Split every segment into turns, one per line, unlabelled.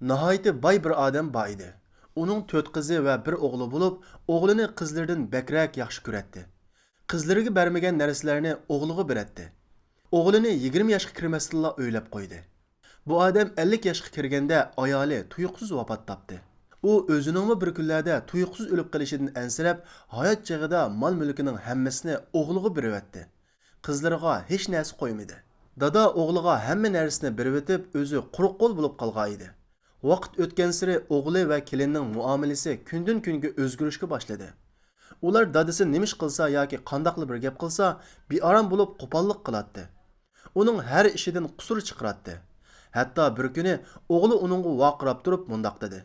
Nihoyatda boy bir odam bor edi. Uning 4 qizi va bir o'g'li bo'lib, o'g'lini qizlaridan bakrak yaxshi ko'radi. Qizlariga bermagan narsalarni o'g'liga beradi. O'g'lini 20 yoshga kirmasdilla o'ylab qo'ydi. Bu odam 50 yoshga kirganda ayoli tuyuqsiz vafot topdi. U o'zining bir kunlarda tuyuqsiz o'lib qolishidan ansirab, hayot chig'ida mol-mulkining hammasini o'g'liga beribdi. Qizlariga hech narsa qo'ymadi. Dada o'g'liga hamma narsani berib o'tib, o'zi quruq qo'l bo'lib qolgan edi. Vaqt o'tgan sari o'g'li va kelinning muomalasi kundan kunga o'zgarishga boshladi. Ular dadasi nimish qilsa yoki qandoqli bir gap qilsa, bearam bo'lib qo'pollik qiladi. Uning har ishidan qusur chiqaradi. Hatto bir kuni o'g'li uningga vaqirab turib mundoq dedi: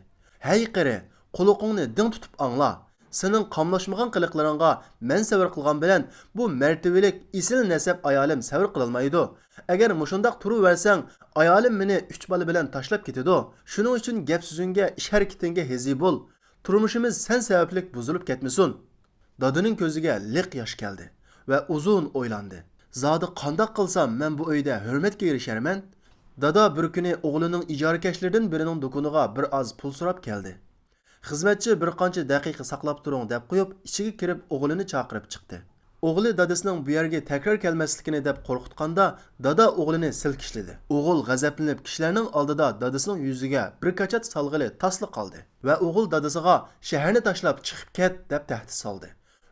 "Hey qari, quloqingni ding tutib angla. Sening qamlashmagan qiliqlaringga men sabr qilgan bilan bu martabalik isil nasab ayolim sabr qila olmaydi. Agar mushundoq turaversang, ayolim meni 3 bola bilan tashlab ketadi. Shuning uchun gap so'zingga, ish harakatingga hezi bo'l. Turmushimiz sen sabablik buzilib ketmasin." Dadaning ko'ziga liq yosh keldi va uzun o'ylandi. Zodi qandoq qilsam men bu uyda hurmatga erisharman? Dada bir kuni o'g'lining ijorakashlaridan birining do'koniga bir oz pul so'rab keldi. Xizmatchi bir qancha daqiqa saqlab turing deb qo'yib, ichiga kirib o'g'lini chaqirib chiqdi. O'g'li dadasining bu yerga takror kelmasligini deb qo'rqitganda, dada o'g'lini silkishladi. O'g'il g'azablanib kishilarning oldida dadasining yuziga bir qachat salg'ili tasli qoldi va o'g'il dadasiga shaharni tashlab chiqib ket deb tahdid soldi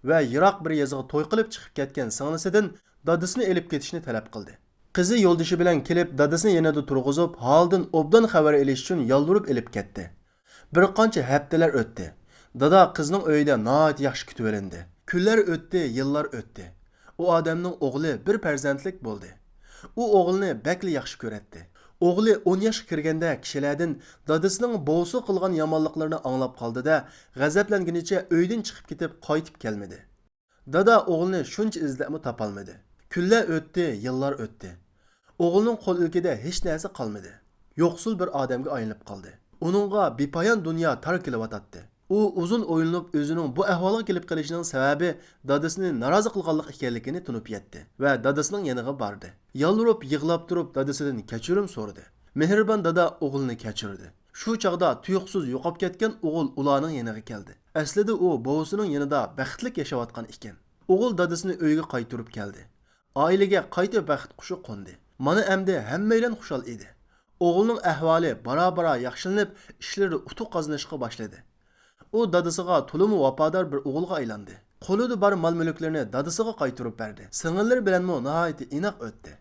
va yiroq bir yezga to'y qilib chiqib ketgan singlisidan dadasini elib ketishni talab qildi. Qizi yo'ldoshi bilan kelib dadasini yanada turg'izib, holdan obdan xabar olish uchun yoldirib elib ketdi. Bir qancha haftalar o'tdi. Dada qizning uyida nihoyat yaxshi kutib olindi. Kunlar o'tdi, yillar o'tdi. U odamning o'g'li bir farzandlik bo'ldi. U o'g'lini bakli yaxshi ko'radi. O'g'li 10 yoshga kirganda kishilardan dadasining bo'g'si qilgan yomonliklarini anglab qoldi-da, g'azablangunicha uydan chiqib ketib qaytib kelmadi. Dada o'g'lini shuncha izlab topolmadi. Kunlar o'tdi, yillar o'tdi. O'g'lining qo'l ilkida hech narsa qolmadi. Yo'qsul bir odamga aylanib qoldi. Uningga bepoyon dunyo tar kelyotdi. U uzun o'ylanib o'zining bu ahvolga kelib qolishining sababi dadasini norozi qilganlik ekanligini tunib yetdi va dadasining yoniga bordi. Yolvorib, yig'lab turib dadasidan kechirim so'radi. Mehribon dada o'g'lini kechirdi. Shu chaqda tuyuqsiz yo'qolib ketgan o'g'il ularning yoniga keldi. Aslida u bovisining yonida baxtlik yashayotgan ekan. O'g'il dadasini uyga qaytarib keldi. Oilaga qayta baxt qushi qo'ndi. Mana endi hammalar xushal edi. O'g'ilning ahvoli bora-bora yaxshilanib, ishlari utuq qozonishga boshladi. U dadasiga to'liq vafodor bir o'g'ilga aylandi. Qo'lida bor mol-mulklarini dadasiga qaytarib berdi. Singillari bilan nihoyat inoq o'tdi.